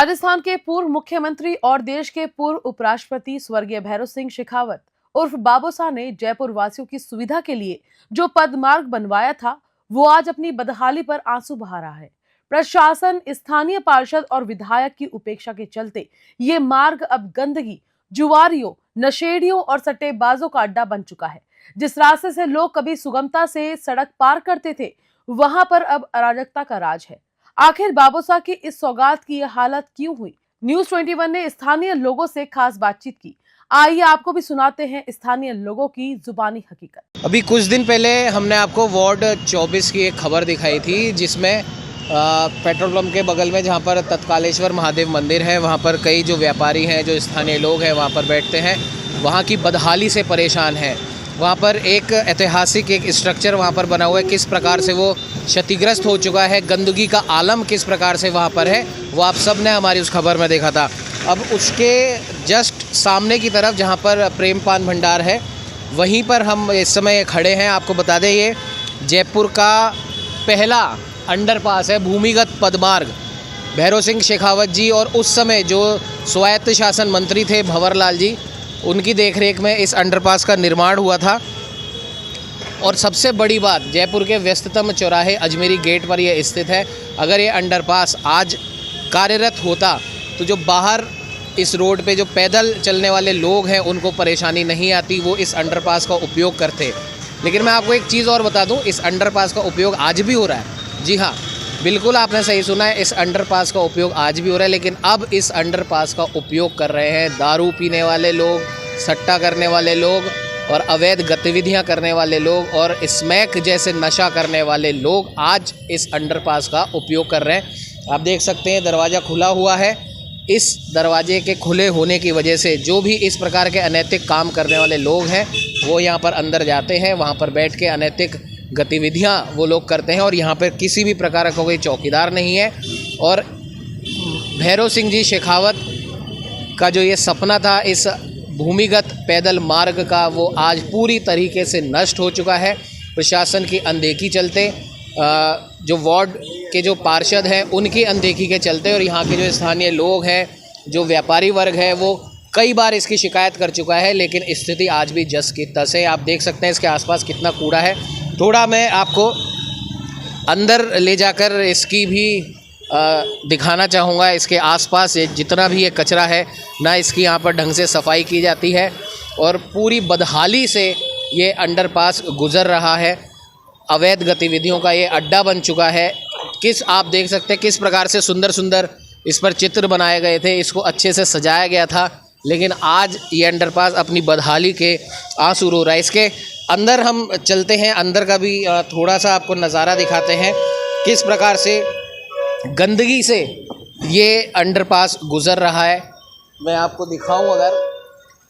राजस्थान के पूर्व मुख्यमंत्री और देश के पूर्व उपराष्ट्रपति स्वर्गीय भैरव सिंह शेखावत उर्फ बाबूसा ने जयपुर वासियों की सुविधा के लिए जो पदमार्ग बनवाया था, वो आज अपनी बदहाली पर आंसू बहा रहा है। प्रशासन, स्थानीय पार्षद और विधायक की उपेक्षा के चलते ये मार्ग अब गंदगी, जुआरियों, नशेड़ियों और सट्टेबाजों का अड्डा बन चुका है। जिस रास्ते से लोग कभी सुगमता से सड़क पार करते थे, वहां पर अब अराजकता का राज है। आखिर बाबूसा की इस सौगात की यह हालत क्यों हुई? न्यूज़ 21 ने स्थानीय लोगों से खास बातचीत की। आइए आपको भी सुनाते हैं स्थानीय लोगों की जुबानी हकीकत। अभी कुछ दिन पहले हमने आपको वार्ड 24 की एक खबर दिखाई थी, जिसमें पेट्रोल पंप के बगल में जहां पर तत्कालेश्वर महादेव मंदिर है, वहां पर कई जो व्यापारी हैं, जो स्थानीय लोग हैं, वहां पर बैठते हैं, वहां की बदहाली से परेशान हैं। वहाँ पर एक ऐतिहासिक एक स्ट्रक्चर वहाँ पर बना हुआ है, किस प्रकार से वो क्षतिग्रस्त हो चुका है, गंदगी का आलम किस प्रकार से वहाँ पर है, वो आप सब ने हमारी उस खबर में देखा था। अब उसके जस्ट सामने की तरफ जहाँ पर प्रेम पान भंडार है, वहीं पर हम इस समय खड़े हैं। आपको बता दें, ये जयपुर का पहला अंडरपास है, भूमिगत पदमार्ग। भैरव सिंह शेखावत जी और उस समय जो स्वायत्त शासन मंत्री थे भंवर लाल जी, उनकी देखरेख में इस अंडरपास का निर्माण हुआ था। और सबसे बड़ी बात, जयपुर के व्यस्ततम चौराहे अजमेरी गेट पर यह स्थित है। अगर ये अंडरपास आज कार्यरत होता तो जो बाहर इस रोड पे जो पैदल चलने वाले लोग हैं, उनको परेशानी नहीं आती, वो इस अंडरपास का उपयोग करते। लेकिन मैं आपको एक चीज़ और बता दूं, इस अंडरपास का उपयोग आज भी हो रहा है। जी हाँ, बिल्कुल आपने सही सुना है, इस अंडरपास का उपयोग आज भी हो रहा है। लेकिन अब इस अंडरपास का उपयोग कर रहे हैं दारू पीने वाले लोग, सट्टा करने वाले लोग और अवैध गतिविधियां करने वाले लोग और स्मैक जैसे नशा करने वाले लोग आज इस अंडरपास का उपयोग कर रहे हैं। आप देख सकते हैं, दरवाज़ा खुला हुआ है। इस दरवाजे के खुले होने की वजह से जो भी इस प्रकार के अनैतिक काम करने वाले लोग हैं, वो यहाँ पर अंदर जाते हैं, वहाँ पर बैठ के अनैतिक गतिविधियां वो लोग करते हैं। और यहाँ पर किसी भी प्रकार का कोई चौकीदार नहीं है। और भैरव सिंह जी शेखावत का जो ये सपना था इस भूमिगत पैदल मार्ग का, वो आज पूरी तरीके से नष्ट हो चुका है प्रशासन की अनदेखी चलते, जो वार्ड के जो पार्षद हैं उनकी अनदेखी के चलते, और यहाँ के जो स्थानीय लोग हैं, जो व्यापारी वर्ग है, वो कई बार इसकी शिकायत कर चुका है। लेकिन स्थिति आज भी जस की तस है। आप देख सकते हैं इसके आसपास कितना कूड़ा है। थोड़ा मैं आपको अंदर ले जाकर इसकी भी दिखाना चाहूँगा। इसके आसपास जितना भी ये कचरा है ना, इसकी यहाँ पर ढंग से सफाई की जाती है और पूरी बदहाली से ये अंडरपास गुज़र रहा है। अवैध गतिविधियों का ये अड्डा बन चुका है। आप देख सकते हैं किस प्रकार से सुंदर सुंदर इस पर चित्र बनाए गए थे, इसको अच्छे से सजाया गया था। लेकिन आज ये अंडरपास अपनी बदहाली के आंसू रो रहा है। इसके अंदर हम चलते हैं, अंदर का भी थोड़ा सा आपको नज़ारा दिखाते हैं, किस प्रकार से गंदगी से ये अंडरपास गुज़र रहा है। मैं आपको दिखाऊं अगर,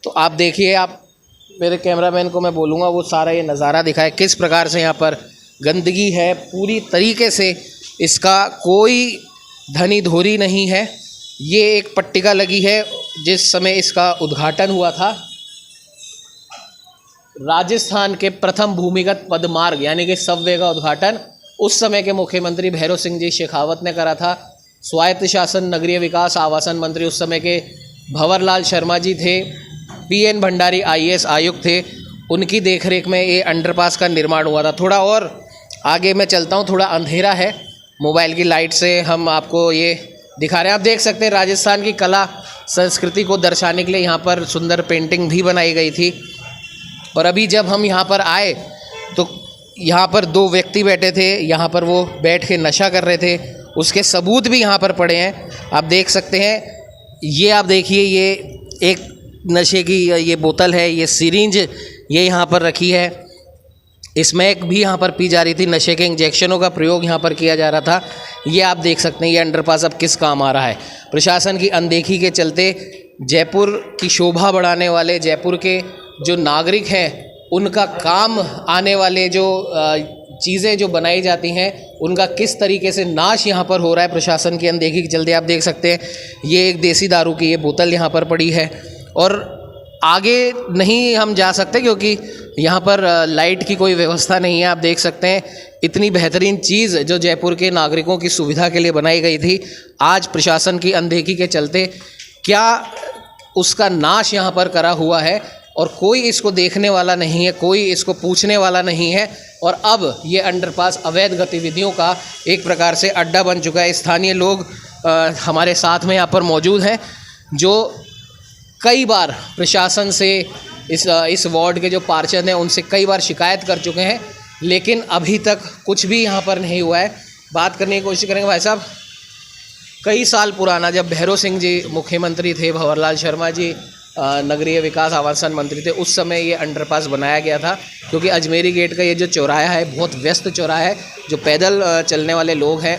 तो आप देखिए, आप मेरे कैमरामैन को मैं बोलूँगा वो सारा ये नज़ारा दिखाए, किस प्रकार से यहाँ पर गंदगी है। पूरी तरीके से इसका कोई धनी धोरी नहीं है। ये एक पट्टिका लगी है जिस समय इसका उद्घाटन हुआ था। राजस्थान के प्रथम भूमिगत पदमार्ग यानी कि सबवे का उद्घाटन उस समय के मुख्यमंत्री भैरव सिंह जी शेखावत ने करा था। स्वायत्त शासन, नगरीय विकास, आवासन मंत्री उस समय के भंवर लाल शर्मा जी थे। पीएन भंडारी आईएएस आयुक्त थे, उनकी देखरेख में ये अंडरपास का निर्माण हुआ था। थोड़ा और आगे मैं चलता हूँ, थोड़ा अंधेरा है, मोबाइल की लाइट से हम आपको ये दिखा रहे हैं। आप देख सकते हैं राजस्थान की कला संस्कृति को दर्शाने के लिए यहाँ पर सुंदर पेंटिंग भी बनाई गई थी। और अभी जब हम यहाँ पर आए तो यहाँ पर दो व्यक्ति बैठे थे, यहाँ पर वो बैठ के नशा कर रहे थे, उसके सबूत भी यहाँ पर पड़े हैं। आप देख सकते हैं, ये आप देखिए, ये एक नशे की ये बोतल है, ये सिरिंज ये यहाँ पर रखी है, स्मैक भी यहाँ पर पी जा रही थी, नशे के इंजेक्शनों का प्रयोग यहाँ पर किया जा रहा था। ये आप देख सकते हैं, ये अंडरपास अब किस काम आ रहा है। प्रशासन की अनदेखी के चलते जयपुर की शोभा बढ़ाने वाले, जयपुर के जो नागरिक हैं, उनका काम आने वाले जो चीज़ें जो बनाई जाती हैं, उनका किस तरीके से नाश यहाँ पर हो रहा है प्रशासन की अनदेखी के चलते। आप देख सकते हैं, ये एक देसी दारू की ये बोतल यहाँ पर पड़ी है। और आगे नहीं हम जा सकते क्योंकि यहाँ पर लाइट की कोई व्यवस्था नहीं है। आप देख सकते हैं इतनी बेहतरीन चीज़ जो जयपुर के नागरिकों की सुविधा के लिए बनाई गई थी, आज प्रशासन की अनदेखी के चलते क्या उसका नाश यहाँ पर करा हुआ है और कोई इसको देखने वाला नहीं है, कोई इसको पूछने वाला नहीं है। और अब ये अंडरपास अवैध गतिविधियों का एक प्रकार से अड्डा बन चुका है। स्थानीय लोग हमारे साथ में यहाँ पर मौजूद हैं जो कई बार प्रशासन से इस वार्ड के जो पार्षद हैं उनसे कई बार शिकायत कर चुके हैं, लेकिन अभी तक कुछ भी यहाँ पर नहीं हुआ है। बात करने की कोशिश करेंगे भाई साहब, कई साल पुराना जब भैरव सिंह जी मुख्यमंत्री थे, भंवरलाल शर्मा जी नगरीय विकास आवासन मंत्री थे, उस समय ये अंडरपास बनाया गया था। क्योंकि अजमेरी गेट का ये जो चौराहा है बहुत व्यस्त चौराहा है, जो पैदल चलने वाले लोग हैं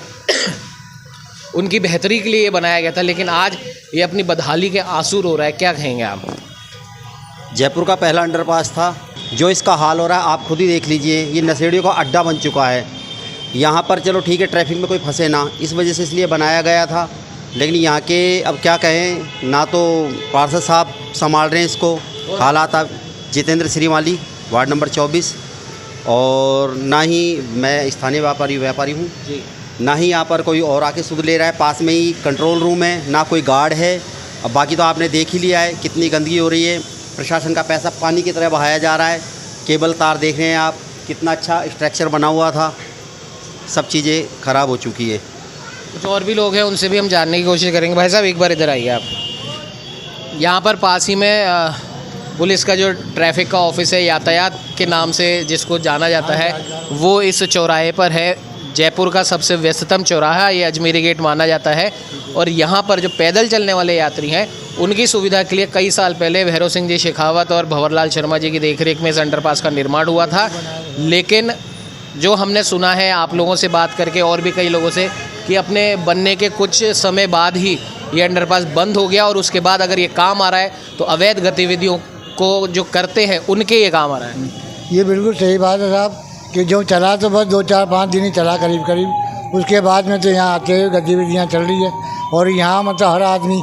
उनकी बेहतरी के लिए ये बनाया गया था, लेकिन आज ये अपनी बदहाली के आंसू रो रहा है। क्या कहेंगे आप? जयपुर का पहला अंडरपास था, जो इसका हाल हो रहा है आप खुद ही देख लीजिए। ये नशेड़ियों का अड्डा बन चुका है। यहाँ पर चलो ठीक है, ट्रैफिक में कोई फंसे ना, इस वजह से इसलिए बनाया गया था। लेकिन यहाँ के अब क्या कहें, ना तो पार्षद साहब संभाल रहे हैं इसको, हालात आप जितेंद्र श्रीमाली वार्ड नंबर 24, और ना ही मैं स्थानीय व्यापारी हूँ, ना ही यहाँ पर कोई और आके सुध ले रहा है। पास में ही कंट्रोल रूम है, ना कोई गार्ड है। अब बाकी तो आपने देख ही लिया है कितनी गंदगी हो रही है। प्रशासन का पैसा पानी की तरह बहाया जा रहा है। केबल तार देख रहे हैं आप, कितना अच्छा स्ट्रक्चर बना हुआ था, सब चीज़ें ख़राब हो चुकी है। कुछ और भी लोग हैं, उनसे भी हम जानने की कोशिश करेंगे। भाई साहब एक बार इधर आइए आप। यहाँ पर पास ही में पुलिस का जो ट्रैफिक का ऑफिस है, यातायात के नाम से जिसको जाना जाता है, वो इस चौराहे पर है। जयपुर का सबसे व्यस्ततम चौराहा ये अजमेरी गेट माना जाता है। और यहाँ पर जो पैदल चलने वाले यात्री हैं उनकी सुविधा के लिए कई साल पहले भैरव सिंह जी शेखावत और भंवरलाल शर्मा जी की देखरेख में इस अंडरपास का निर्माण हुआ था। लेकिन जो हमने सुना है आप लोगों से बात करके और भी कई लोगों से, कि अपने बनने के कुछ समय बाद ही ये अंडरपास बंद हो गया और उसके बाद अगर ये काम आ रहा है तो अवैध गतिविधियों को जो करते हैं उनके ये काम आ रहा है। ये बिल्कुल सही बात है साहब, कि जो चला तो बस 2-4-5 दिन ही चला करीब, उसके बाद में तो यहाँ आते हुए गतिविधियाँ चल रही है। और यहाँ मतलब हर आदमी,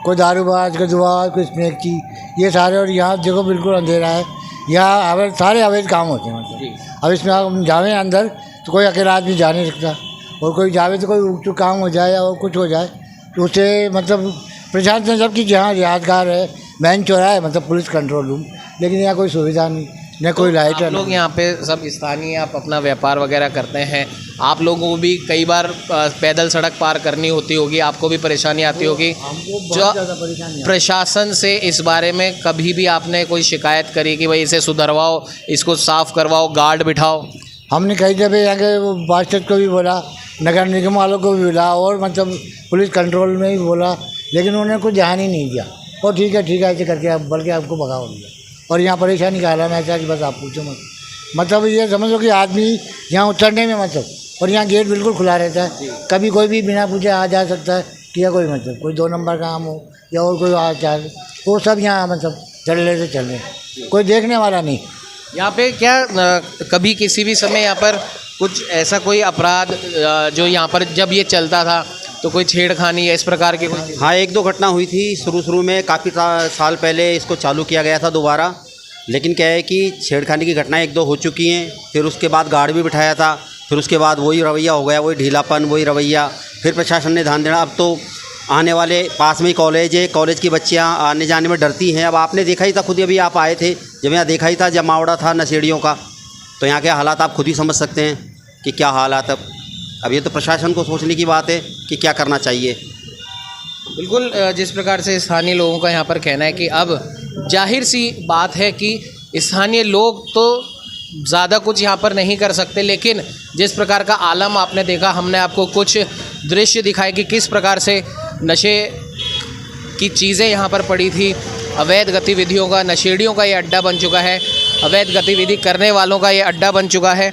कोई दारूबाज, कोई दुआज, कोई स्मैकी, ये सारे, और यहाँ देखो बिल्कुल अंधेरा है। यहाँ सारे अवैध काम होते हैं मतलब। अब इसमें हम जावें अंदर तो कोई अकेला आदमी जा नहीं सकता, और कोई जावे तो कोई ऊँच काम हो जाए और कुछ हो जाए तो उससे मतलब प्रशासन जबकि जहाँ यादगार है मेन चौराहा है, मतलब पुलिस कंट्रोल रूम, लेकिन यहाँ कोई सुविधा नहीं, न कोई लाइट है। लोग यहाँ पे सब स्थानीय, आप अपना व्यापार वगैरह करते हैं, आप लोगों को भी कई बार पैदल सड़क पार करनी होती होगी, आपको भी परेशानी आती होगी। जो प्रशासन से इस बारे में कभी भी आपने कोई शिकायत करी कि भाई इसे सुधरवाओ, इसको साफ़ करवाओ, गार्ड बिठाओ? हमने कई जगह यहाँ के वो पार्षद को भी बोला, नगर निगम वालों को भी बोला, और मतलब पुलिस कंट्रोल में भी बोला, लेकिन उन्होंने कुछ ध्यान ही नहीं दिया। और ठीक है ऐसे करके आप बल्कि आपको भगाओ दिया। और यहाँ परेशानी का आलम ऐसा कि बस आप पूछो मत। मतलब ये समझ लो कि आदमी यहाँ उतरने में मतलब, और यहाँ गेट बिल्कुल खुला रहता है, कभी कोई भी बिना पूछे आ जा सकता है। किया कोई मतलब कोई 2 नंबर का काम हो या और कोई आ जाए, वो सब यहाँ मतलब चल रहे, कोई देखने वाला नहीं। यहाँ पे क्या कभी किसी भी समय यहाँ पर कुछ ऐसा कोई अपराध जो यहाँ पर जब ये चलता था तो कोई छेड़खानी या इस प्रकार की कोई? हाँ, 1-2 घटना हुई थी शुरू में, काफ़ी साल पहले इसको चालू किया गया था दोबारा। लेकिन क्या है कि छेड़खानी की घटनाएं 1-2 हो चुकी हैं। फिर उसके बाद गार्ड भी बिठाया था, फिर उसके बाद वही रवैया हो गया, वही ढीलापन, वही रवैया। फिर प्रशासन ने ध्यान देना। अब तो आने वाले पास में ही कॉलेज है, कॉलेज की बच्चियाँ आने जाने में डरती हैं। अब आपने देखा ही था, खुद अभी आप आए थे जब यहाँ देखा ही था जमावड़ा था नशेड़ियों का, तो यहाँ के हालात आप खुद ही समझ सकते हैं कि क्या हालात। अब ये तो प्रशासन को सोचने की बात है कि क्या करना चाहिए। बिल्कुल, जिस प्रकार से स्थानीय लोगों का यहाँ पर कहना है कि अब जाहिर सी बात है कि स्थानीय लोग तो ज़्यादा कुछ यहाँ पर नहीं कर सकते, लेकिन जिस प्रकार का आलम आपने देखा, हमने आपको कुछ दृश्य दिखाए कि किस प्रकार से नशे की चीज़ें यहाँ पर पड़ी थी। अवैध गतिविधियों का, नशेड़ियों का ये अड्डा बन चुका है, अवैध गतिविधि करने वालों का ये अड्डा बन चुका है।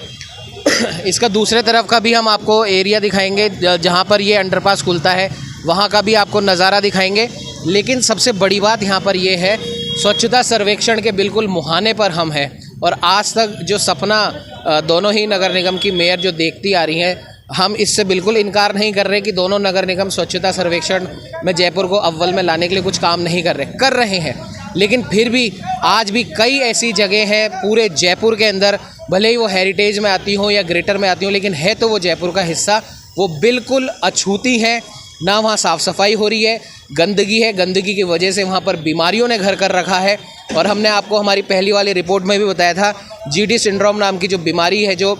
इसका दूसरे तरफ का भी हम आपको एरिया दिखाएंगे जहाँ पर ये अंडरपास खुलता है, वहाँ का भी आपको नज़ारा दिखाएंगे। लेकिन सबसे बड़ी बात यहाँ पर ये है, स्वच्छता सर्वेक्षण के बिल्कुल मुहाने पर हम हैं, और आज तक जो सपना दोनों ही नगर निगम की मेयर जो देखती आ रही हैं, हम इससे बिल्कुल इनकार नहीं कर रहे कि दोनों नगर निगम स्वच्छता सर्वेक्षण में जयपुर को अव्वल में लाने के लिए कुछ काम नहीं कर रहे हैं। लेकिन फिर भी आज भी कई ऐसी जगह हैं पूरे जयपुर के अंदर, भले ही वो हेरिटेज में आती हो या ग्रेटर में आती हो, लेकिन है तो वो जयपुर का हिस्सा, वो बिल्कुल अछूती हैं। ना वहाँ साफ़ सफाई हो रही है, गंदगी है, गंदगी की वजह से वहाँ पर बीमारियों ने घर कर रखा है। और हमने आपको हमारी पहली वाली रिपोर्ट में भी बताया था, जीडी सिंड्रोम नाम की जो बीमारी है, जो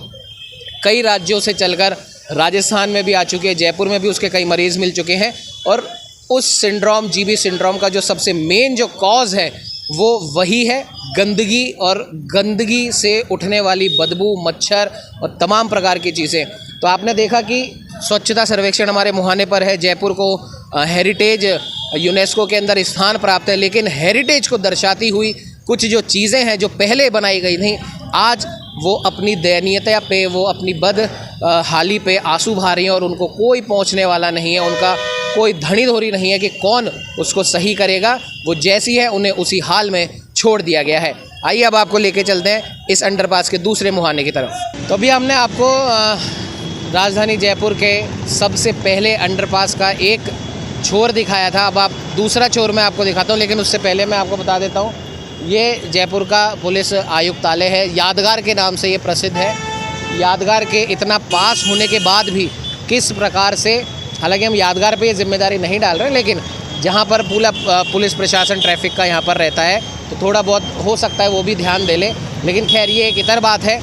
कई राज्यों से चलकर राजस्थान में भी आ चुकी है, जयपुर में भी उसके कई मरीज़ मिल चुके हैं। और उस सिंड्रोम, जीबी सिंड्रोम का जो सबसे मेन जो कॉज है वो वही है गंदगी, और गंदगी से उठने वाली बदबू, मच्छर और तमाम प्रकार की चीज़ें। तो आपने देखा कि स्वच्छता सर्वेक्षण हमारे मुहाने पर है, जयपुर को हेरिटेज यूनेस्को के अंदर स्थान प्राप्त है, लेकिन हेरिटेज को दर्शाती हुई कुछ जो चीज़ें हैं जो पहले बनाई गई थी, आज वो अपनी दयनीयता पे, वो अपनी हाली पे आंसू बहा रही हैं और उनको कोई पहुंचने वाला नहीं है, उनका कोई धनी धोरी नहीं है कि कौन उसको सही करेगा। वो जैसी है उन्हें उसी हाल में छोड़ दिया गया है। आइए अब आपको लेके चलते हैं इस अंडरपास के दूसरे मुहाने की तरफ। तो अभी हमने आपको राजधानी जयपुर के सबसे पहले अंडरपास का एक छोर दिखाया था, अब आप दूसरा छोर मैं आपको दिखाता हूँ। लेकिन उससे पहले मैं आपको बता देता हूँ, ये जयपुर का पुलिस आयुक्तालय है, यादगार के नाम से ये प्रसिद्ध है। यादगार के इतना पास होने के बाद भी किस प्रकार से, हालांकि हम यादगार पे ये जिम्मेदारी नहीं डाल रहे, लेकिन जहाँ पर पूरा पुलिस प्रशासन ट्रैफिक का यहाँ पर रहता है तो थोड़ा बहुत हो सकता है वो भी ध्यान दे ले। लेकिन खैर ये एक इतर बात है।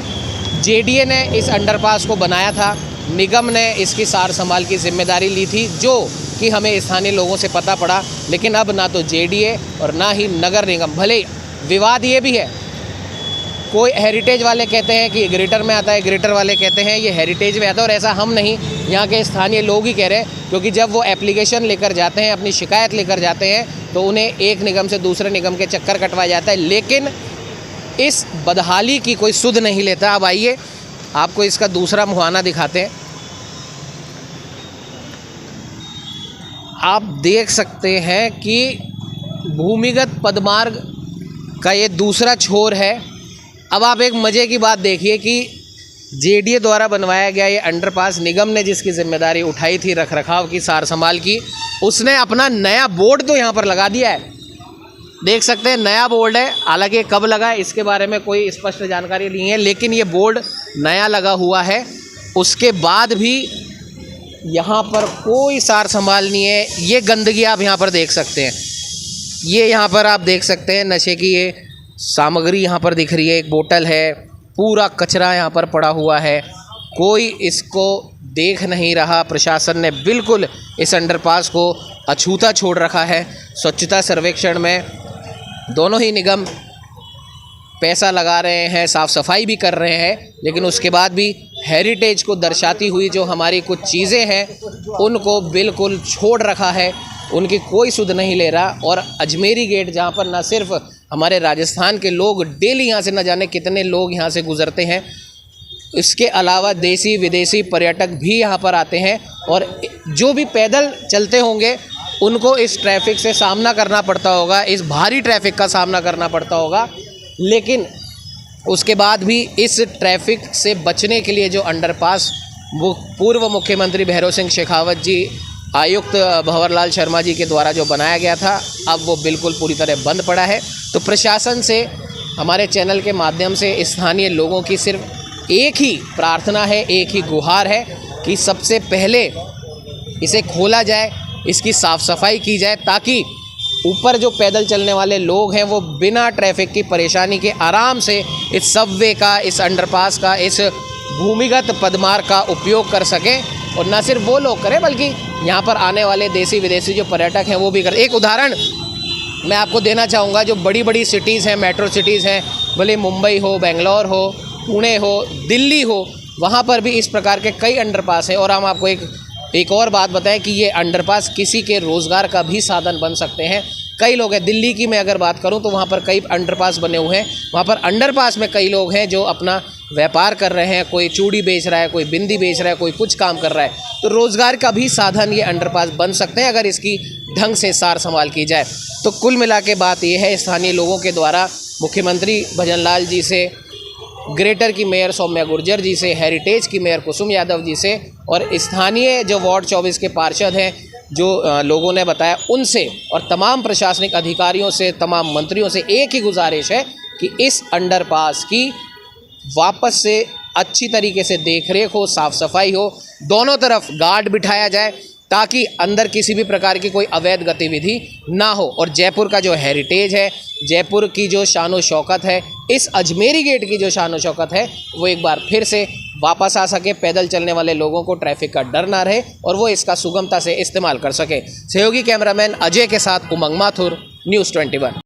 जेडीए ने इस अंडरपास को बनाया था, निगम ने इसकी सार संभाल की जिम्मेदारी ली थी, जो कि हमें स्थानीय लोगों से पता पड़ा। लेकिन अब ना तो जेडीए और ना ही नगर निगम, भले विवाद ये भी है, कोई हेरिटेज वाले कहते हैं कि ग्रेटर में आता है, ग्रेटर वाले कहते हैं ये हेरिटेज में आता है, और ऐसा हम नहीं, यहाँ के स्थानीय लोग ही कह रहे हैं। क्योंकि जब वो एप्लीकेशन लेकर जाते हैं, अपनी शिकायत लेकर जाते हैं, तो उन्हें एक निगम से दूसरे निगम के चक्कर कटवाया जाता है, लेकिन इस बदहाली की कोई सुध नहीं लेता। अब आइए आपको इसका दूसरा मुहाना दिखाते हैं। आप देख सकते हैं कि भूमिगत पदमार्ग का ये दूसरा छोर है। अब आप एक मज़े की बात देखिए कि जेडीए द्वारा बनवाया गया ये अंडरपास, निगम ने जिसकी जिम्मेदारी उठाई थी रखरखाव की, सार संभाल की, उसने अपना नया बोर्ड तो यहाँ पर लगा दिया है। देख सकते हैं नया बोर्ड है, हालांकि कब लगा है इसके बारे में कोई स्पष्ट जानकारी नहीं है, लेकिन ये बोर्ड नया लगा हुआ है। उसके बाद भी यहाँ पर कोई सार संभाल नहीं है। ये गंदगी आप यहाँ पर देख सकते हैं, ये यहाँ पर आप देख सकते हैं नशे की ये सामग्री यहाँ पर दिख रही है, एक बोतल है, पूरा कचरा यहाँ पर पड़ा हुआ है, कोई इसको देख नहीं रहा। प्रशासन ने बिल्कुल इस अंडरपास को अछूता छोड़ रखा है। स्वच्छता सर्वेक्षण में दोनों ही निगम पैसा लगा रहे हैं, साफ़ सफाई भी कर रहे हैं, लेकिन उसके बाद भी हेरिटेज को दर्शाती हुई जो हमारी कुछ चीज़ें हैं उनको बिल्कुल छोड़ रखा है, उनकी कोई सुध नहीं ले रहा। और अजमेरी गेट, जहाँ पर न सिर्फ हमारे राजस्थान के लोग डेली यहाँ से न जाने कितने लोग यहाँ से गुज़रते हैं, इसके अलावा देसी विदेशी पर्यटक भी यहाँ पर आते हैं, और जो भी पैदल चलते होंगे उनको इस ट्रैफिक से सामना करना पड़ता होगा, इस भारी ट्रैफिक का सामना करना पड़ता होगा। लेकिन उसके बाद भी इस ट्रैफिक से बचने के लिए जो अंडरपास वो पूर्व मुख्यमंत्री भैरव सिंह शेखावत जी, आयुक्त भंवरलाल शर्मा जी के द्वारा जो बनाया गया था, अब वो बिल्कुल पूरी तरह बंद पड़ा है। तो प्रशासन से हमारे चैनल के माध्यम से स्थानीय लोगों की सिर्फ एक ही प्रार्थना है, एक ही गुहार है कि सबसे पहले इसे खोला जाए, इसकी साफ़ सफाई की जाए, ताकि ऊपर जो पैदल चलने वाले लोग हैं वो बिना ट्रैफिक की परेशानी के आराम से इस सबवे का, इस अंडरपास का, इस भूमिगत पदमार्ग का उपयोग कर सकें। और न सिर्फ वो लोग करें बल्कि यहाँ पर आने वाले देसी विदेशी जो पर्यटक हैं वो भी करें। एक उदाहरण मैं आपको देना चाहूँगा, जो बड़ी बड़ी सिटीज़ हैं, मेट्रो सिटीज़ हैं, भले मुंबई हो, बेंगलोर हो, पुणे हो, दिल्ली हो, वहाँ पर भी इस प्रकार के कई अंडरपास हैं। और हम आपको एक और बात बताएं कि ये अंडरपास किसी के रोज़गार का भी साधन बन सकते हैं। कई लोग हैं, दिल्ली की मैं अगर बात करूं तो वहाँ पर कई अंडरपास बने हुए हैं, वहाँ पर अंडरपास में कई लोग हैं जो अपना व्यापार कर रहे हैं, कोई चूड़ी बेच रहा है, कोई बिंदी बेच रहा है, कोई कुछ काम कर रहा है। तो रोज़गार का भी साधन ये अंडरपास बन सकते हैं अगर इसकी ढंग से सार संभाल की जाए। तो कुल मिला के बात ये है, स्थानीय लोगों के द्वारा मुख्यमंत्री भजनलाल जी से, ग्रेटर की मेयर सौम्या गुर्जर जी से, हेरिटेज की मेयर कुसुम यादव जी से, और स्थानीय जो वार्ड 24 के पार्षद हैं जो लोगों ने बताया उनसे और तमाम प्रशासनिक अधिकारियों से, तमाम मंत्रियों से एक ही गुजारिश है कि इस अंडरपास की वापस से अच्छी तरीके से देखरेख हो, साफ़ सफाई हो, दोनों तरफ गार्ड बिठाया जाए ताकि अंदर किसी भी प्रकार की कोई अवैध गतिविधि ना हो। और जयपुर का जो हेरिटेज है, जयपुर की जो शान व शौकत है, इस अजमेरी गेट की जो शान व शौकत है, वो एक बार फिर से वापस आ सके, पैदल चलने वाले लोगों को ट्रैफिक का डर ना रहे और वो इसका सुगमता से इस्तेमाल कर सके। सहयोगी कैमरामैन अजय के साथ उमंग माथुर, न्यूज़ 21।